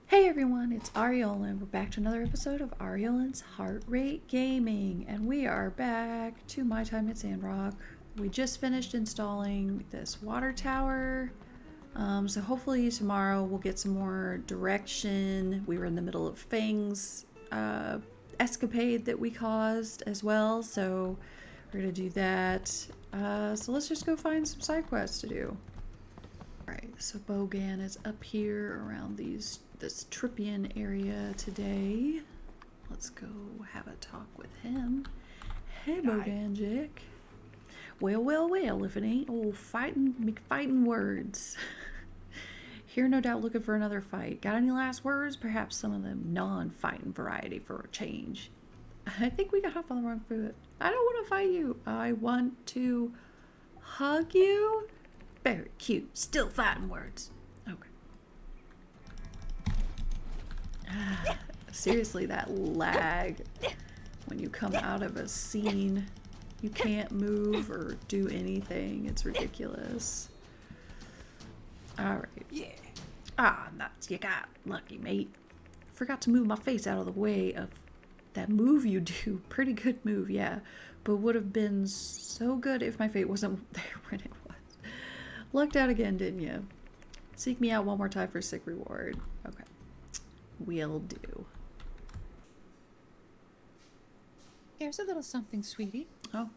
Hey everyone, it's Aureolin. We're back to another episode of Aureolin's Heartrate Gaming, and we are back to my time at Sandrock. We just finished installing this water tower, so hopefully tomorrow we'll get some more direction. We were in the middle of Fang's escapade that we caused as well, so we're gonna do that. So let's just go find some side quests to do. Alright, so Bogan is up here around this Trippian area today. Let's go have a talk with him. Hey, Boganjic. Well, if it ain't old fighting words. Here, no doubt, looking for another fight. Got any last words? Perhaps some of them non-fighting variety for a change. I think we got off on the wrong foot. I don't want to fight you. I want to hug you. Very cute. Still fighting words. Okay. Seriously, that lag when you come out of a scene, you can't move or do anything. It's ridiculous. Alright. Yeah. Ah, nuts. You got lucky, mate. Forgot to move my face out of the way of that move you do. Pretty good move, yeah. But would have been so good if my fate wasn't there when it was. Lucked out again, didn't you? Seek me out one more time for sick reward. Okay. Will do. Here's a little something, sweetie. Oh.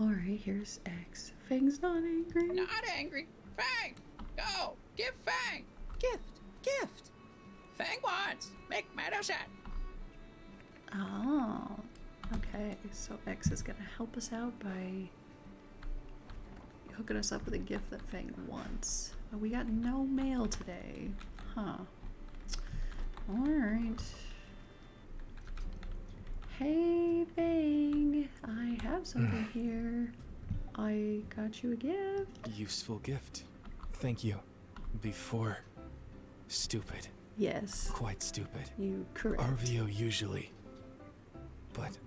Alright, here's X. Fang's not angry. Not angry. Fang! Go! Give Fang! Gift. Fang wants! Make medicine! Oh. Okay, so X is gonna help us out by hooking us up with a gift that Fang wants. But we got no mail today. Huh. Alright. Hey, Fang. I have something here. I got you a gift. Useful gift. Thank you. Before. Stupid. Yes. Quite stupid. You correct. RVO usually. But.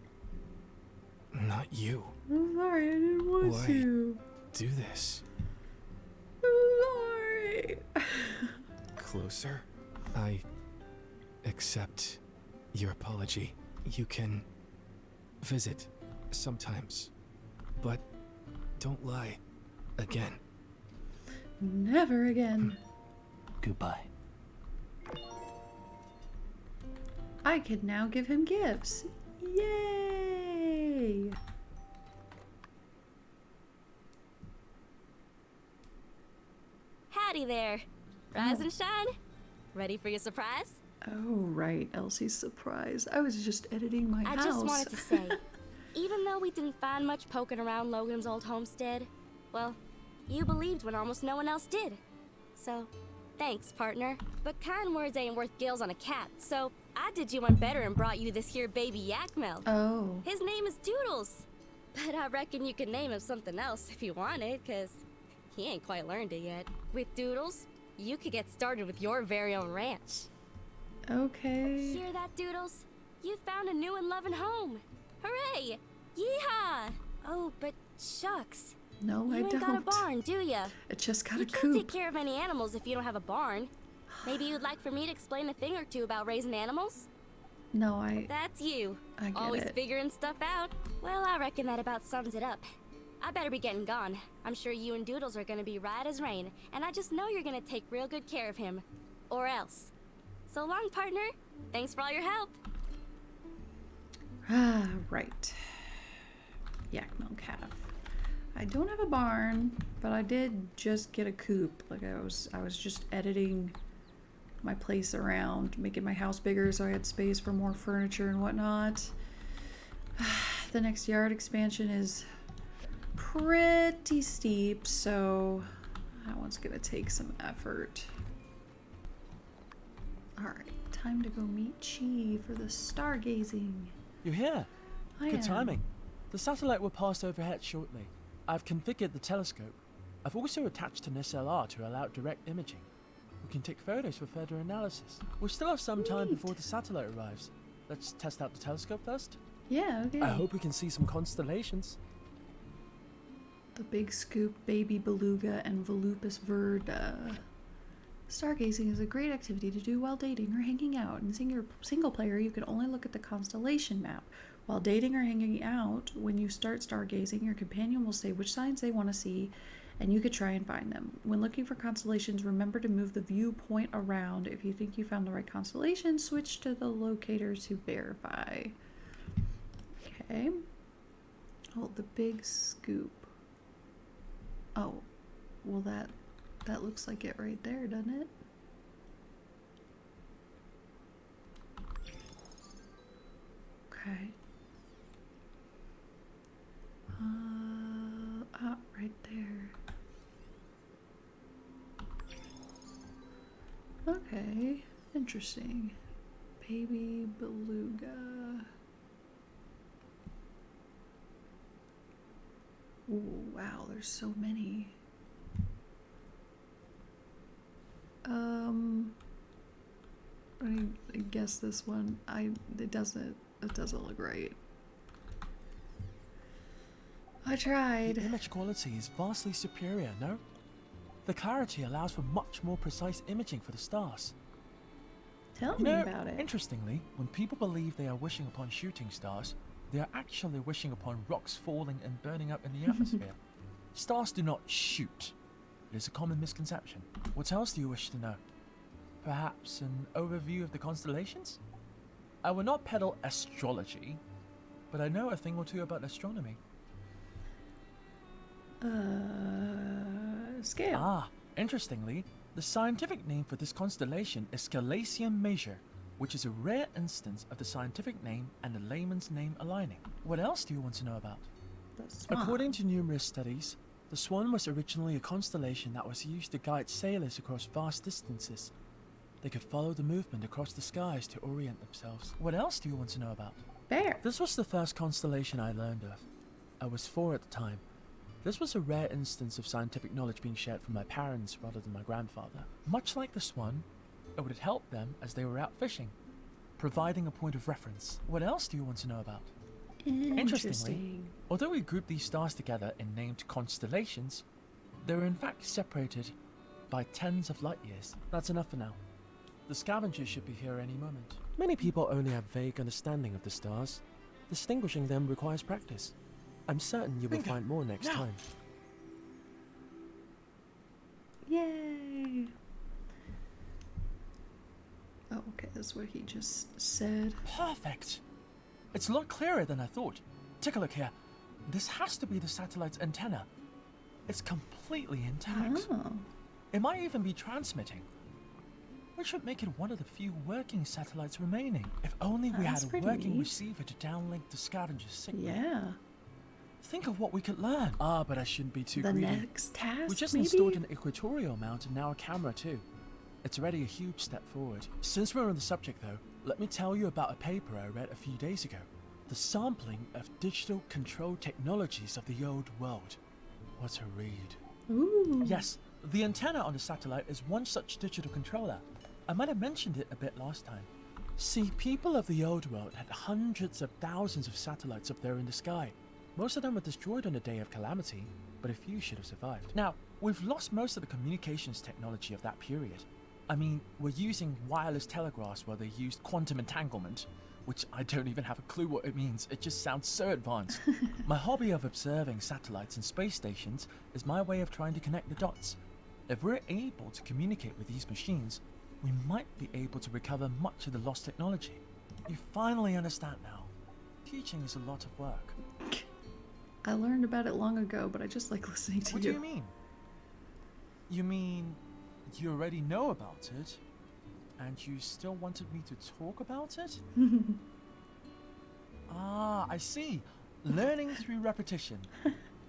Not you. I'm sorry, I didn't want Why? to. Do this. I'm sorry. Closer. I accept your apology. You can visit sometimes. But don't lie again. Never again. Goodbye. I can now give him gifts. Yay! Howdy there. Rise and shine. Ready for your surprise? Oh, right. Elsie's surprise. I was just editing my I house. just wanted to say, even though we didn't find much poking around Logan's old homestead, well, you believed when almost no one else did. So, thanks, partner. But kind words ain't worth gills on a cat, so I did you one better and brought you this here baby yak milk. Oh. His name is Doodles. But I reckon you could name him something else if you wanted, cause he ain't quite learned it yet. With Doodles, you could get started with your very own ranch. Okay. Hear that, Doodles? You found a new and loving home. Hooray! Yeehaw! Oh, but shucks. No, I You ain't don't. got a barn, do ya? I just got You a can't take coop. care of any animals if you don't have a barn. Maybe you'd like for me to explain a thing or two about raising animals? No, That's you. I get Always it. figuring stuff out. Well, I reckon that about sums it up. I better be getting gone. I'm sure you and Doodles are gonna be right as rain, and I just know you're gonna take real good care of him. Or else. So long, partner. Thanks for all your help. Ah, right. Yak milk calf. I don't have a barn, but I did just get a coop. Like I was just editing my place around, making my house bigger so I had space for more furniture and whatnot. The next yard expansion is pretty steep, so that one's gonna take some effort. Alright, time to go meet Chi for the stargazing. You're here. I Good am. timing. The satellite will pass overhead shortly. I've configured the telescope. I've also attached an SLR to allow direct imaging. We can take photos for further analysis. We'll still have some time Neat. before the satellite arrives. Let's test out the telescope first. Yeah, okay. I hope we can see some constellations. The big scoop, baby beluga, and volupus verda. Stargazing is a great activity to do while dating or hanging out. In single player, you can only look at the constellation map. While dating or hanging out, when you start stargazing, your companion will say which signs they want to see, and you could try and find them. When looking for constellations, remember to move the viewpoint around. If you think you found the right constellation, switch to the locator to verify. Okay. Oh, the big scoop. Oh, well that looks like it right there, doesn't it? Okay. Right there. Okay, interesting. Baby beluga. Ooh, wow, there's so many. I guess this one. It doesn't look right. I tried. The image quality is vastly superior, no? The clarity allows for much more precise imaging for the stars. Tell me about it. Interestingly, when people believe they are wishing upon shooting stars, they are actually wishing upon rocks falling and burning up in the atmosphere. Stars do not shoot. It is a common misconception. What else do you wish to know? Perhaps an overview of the constellations? I will not peddle astrology, but I know a thing or two about astronomy. Scale. Ah, interestingly, the scientific name for this constellation is Scalasium Major, which is a rare instance of the scientific name and the layman's name aligning. What else do you want to know about? That's smart. According to numerous studies, the Swan was originally a constellation that was used to guide sailors across vast distances. They could follow the movement across the skies to orient themselves. What else do you want to know about? Bear. This was the first constellation I learned of. I was 4 at the time. This was a rare instance of scientific knowledge being shared from my parents rather than my grandfather. Much like the Swan, it would help them as they were out fishing, providing a point of reference. What else do you want to know about? Interestingly, although we group these stars together in named constellations, they were in fact separated by tens of light years. That's enough for now. The scavengers should be here any moment. Many people only have vague understanding of the stars. Distinguishing them requires practice. I'm certain you will find more next time. Yay! Oh, okay, that's what he just said. Perfect! It's a lot clearer than I thought. Take a look here. This has to be the satellite's antenna. It's completely intact. Oh. It might even be transmitting. Which would make it one of the few working satellites remaining. If only we That's had a pretty working neat. receiver to downlink the scavenger's signal. Yeah. Think of what we could learn. Ah, but I shouldn't be too The greedy. next task, We just maybe? installed an equatorial mount and now a camera too. It's already a huge step forward. Since we're on the subject though, let me tell you about a paper I read a few days ago. The sampling of digital control technologies of the old world. What a read. Ooh. Yes, the antenna on the satellite is one such digital controller. I might have mentioned it a bit last time. See, people of the old world had hundreds of thousands of satellites up there in the sky. Most of them were destroyed on the day of calamity, but a few should have survived. Now, we've lost most of the communications technology of that period. I mean, we're using wireless telegraphs where they used quantum entanglement, which I don't even have a clue what it means. It just sounds so advanced. My hobby of observing satellites and space stations is my way of trying to connect the dots. If we're able to communicate with these machines, we might be able to recover much of the lost technology. You finally understand now. Teaching is a lot of work. I learned about it long ago, but I just like listening to What do you mean? You mean you already know about it, and you still wanted me to talk about it? Ah, I see. Learning through repetition.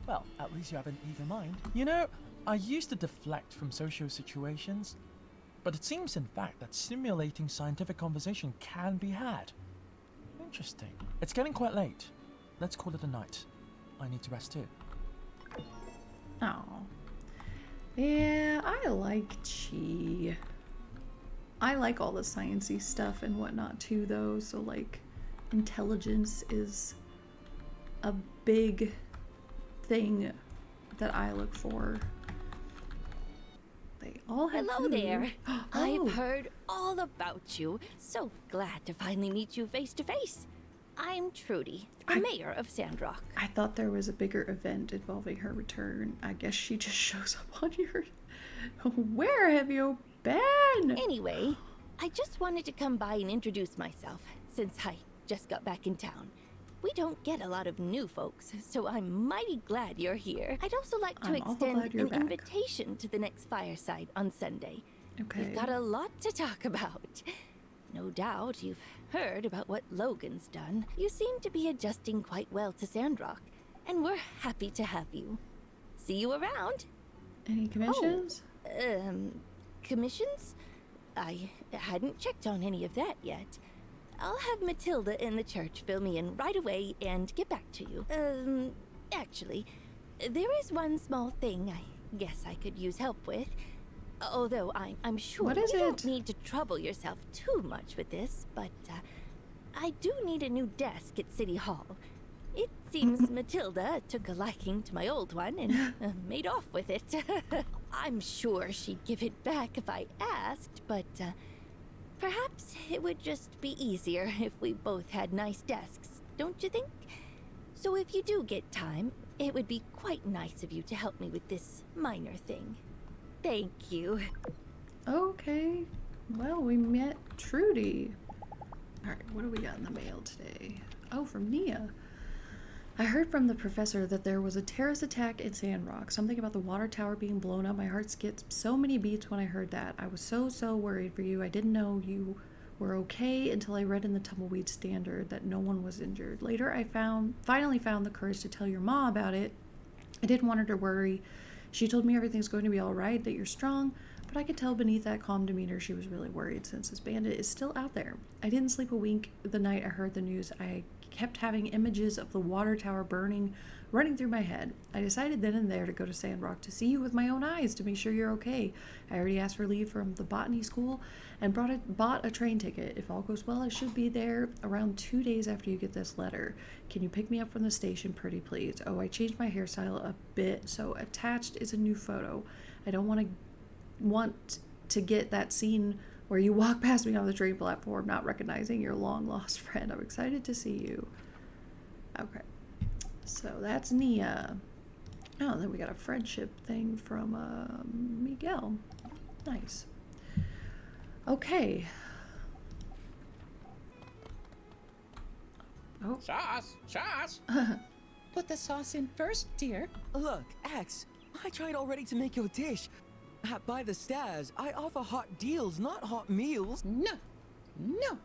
Well, at least you have an eager mind. You know, I used to deflect from social situations, but it seems in fact that simulating scientific conversation can be had. Interesting. It's getting quite late. Let's call it a night. I need to rest too. Oh. Yeah, I like Chi. I like all the sciencey stuff and whatnot too, though. So, like, intelligence is a big thing that I look for. They All had Hello food. there. Oh. I've heard all about you. So glad to finally meet you face to face. I'm Trudy, the mayor of Sandrock. I thought there was a bigger event involving her return. I guess she just shows up on your... Where have you been? Anyway, I just wanted to come by and introduce myself, since I just got back in town. We don't get a lot of new folks, so I'm mighty glad you're here. I'd also like to I'm awful extend glad you're an back. invitation to the next fireside on Sunday. Okay. We've got a lot to talk about. No doubt you've heard about what Logan's done. You seem to be adjusting quite well to Sandrock, and we're happy to have you. See you around. Any commissions? Commissions? I hadn't checked on any of that yet. I'll have Matilda in the church fill me in right away and get back to you. Actually, there is one small thing I guess I could use help with. Although I'm sure What is you don't it? need to trouble yourself too much with this, but I do need a new desk at City Hall. It seems Matilda took a liking to my old one and made off with it. I'm sure she'd give it back if I asked, but perhaps it would just be easier if we both had nice desks, don't you think? So if you do get time, it would be quite nice of you to help me with this minor thing. Thank you. Okay. Well, we met Trudy. Alright, what do we got in the mail today? Oh, from Nia. I heard from the professor that there was a terrorist attack in Sandrock. Something about the water tower being blown up. My heart skipped so many beats when I heard that. I was so worried for you. I didn't know you were okay until I read in the Tumbleweed Standard that no one was injured. Later, I finally found the courage to tell your mom about it. I didn't want her to worry. She told me everything's going to be all right, that you're strong, but I could tell beneath that calm demeanor she was really worried since this bandit is still out there. I didn't sleep a wink the night I heard the news. I kept having images of the water tower burning running through my head. I decided then and there to go to Sandrock to see you with my own eyes to make sure you're okay. I already asked for leave from the botany school and bought a train ticket. If all goes well, I should be there around 2 days after you get this letter. Can you pick me up from the station, pretty please? Oh, I changed my hairstyle a bit, so attached is a new photo. I don't want to get that scene where you walk past me on the train platform not recognizing your long lost friend. I'm excited to see you. Okay. So that's Nia. Oh, and then we got a friendship thing from Miguel. Nice. Okay. Oh. Sauce. Put the sauce in first, dear. Look, X, I tried already to make your dish. By the stairs, I offer hot deals, not hot meals. No. No.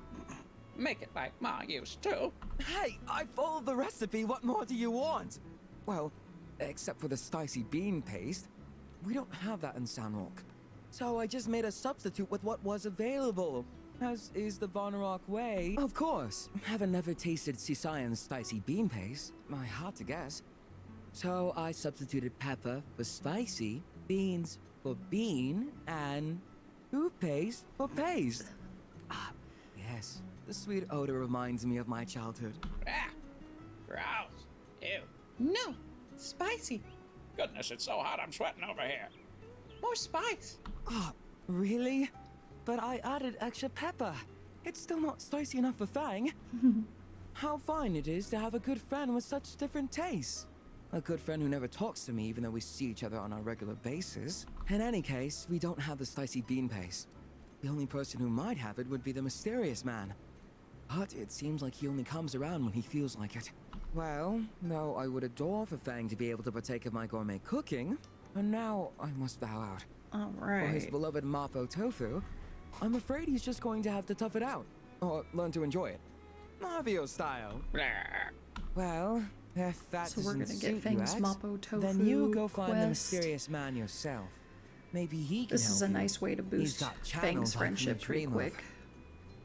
Make it like Ma used to. Hey, I followed the recipe. What more do you want? Well, except for the spicy bean paste. We don't have that in Sandrock. So I just made a substitute with what was available, as is the Vonnerock way. Of course, having never tasted Cisayan's spicy bean paste, I had to guess. So I substituted pepper for spicy, beans for bean, and toothpaste for paste. Ah, yes. The sweet odor reminds me of my childhood. Ah, gross. Ew. No. Spicy. Goodness, it's so hot I'm sweating over here. More spice. Oh, really? But I added extra pepper. It's still not spicy enough for Fang. How fine it is to have a good friend with such different tastes. A good friend who never talks to me even though we see each other on a regular basis. In any case, we don't have the spicy bean paste. The only person who might have it would be the mysterious man. But it seems like he only comes around when he feels like it. Well, though I would adore for Fang to be able to partake of my gourmet cooking, and now I must bow out. All For his right. beloved Mapo tofu, I'm afraid he's just going to have to tough it out. Or learn to enjoy it. Navio style. Blah. Well, if that So we're doesn't gonna get suit you, Fang's X, Mapo tofu then you go find the quest. mysterious man yourself. Maybe he can This is a help you. nice way to He's boost got Fang's channels I couldn't friendship pretty dream of. quick.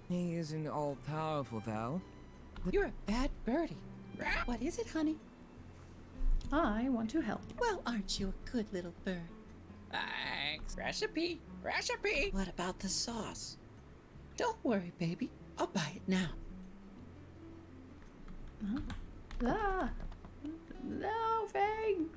He isn't all powerful, though. You're a bad birdie. What is it, honey? I want to help. Well, aren't you a good little bird? Thanks. Recipe. Recipe. What about the sauce? Don't worry, baby. I'll buy it now. Ah! No, Fang!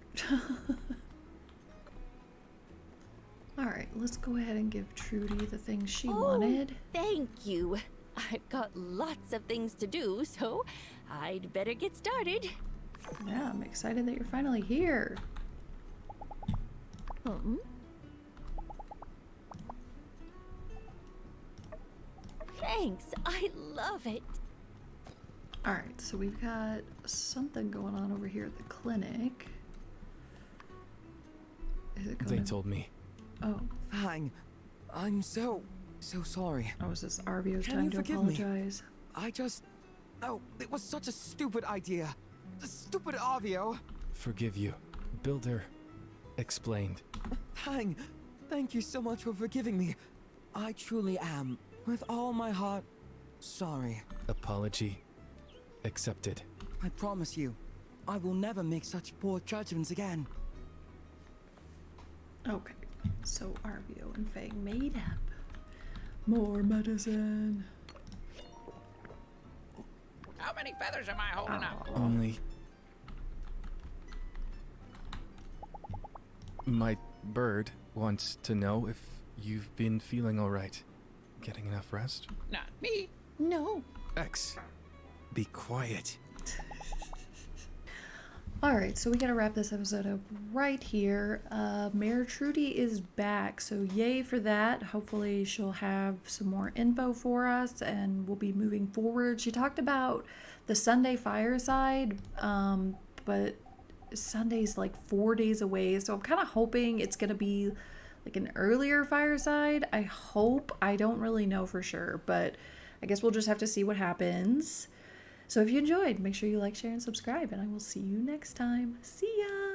Alright, let's go ahead and give Trudy the things she Oh, wanted. Thank you. I've got lots of things to do, so I'd better get started. Yeah, I'm excited that you're finally here. Hmm? Thanks. I love it. Alright, so we've got something going on over here at the clinic. Is it They going told me. Oh, Fang, I'm so sorry. oh, is this Arvio's Can time you to forgive me? apologize? Oh, it was such a stupid idea. Stupid Arvio. Forgive you. Builder explained. Fang, thank you so much for forgiving me. I truly am, with all my heart, sorry. Apology accepted. I promise you, I will never make such poor judgments again. Okay, so Arvio and Fang made up. More medicine. How many feathers am I holding up? Aw. Only. My bird wants to know if you've been feeling alright. Getting enough rest? Not me. No. X, be quiet. Alright, so we gotta wrap this episode up right here. Mayor Trudy is back, so yay for that. Hopefully she'll have some more info for us and we'll be moving forward. She talked about the Sunday fireside, but Sunday's like 4 days away, so I'm kind of hoping it's gonna be like an earlier fireside. I hope. I don't really know for sure, but I guess we'll just have to see what happens. So if you enjoyed, make sure you like, share, and subscribe, and I will see you next time. See ya!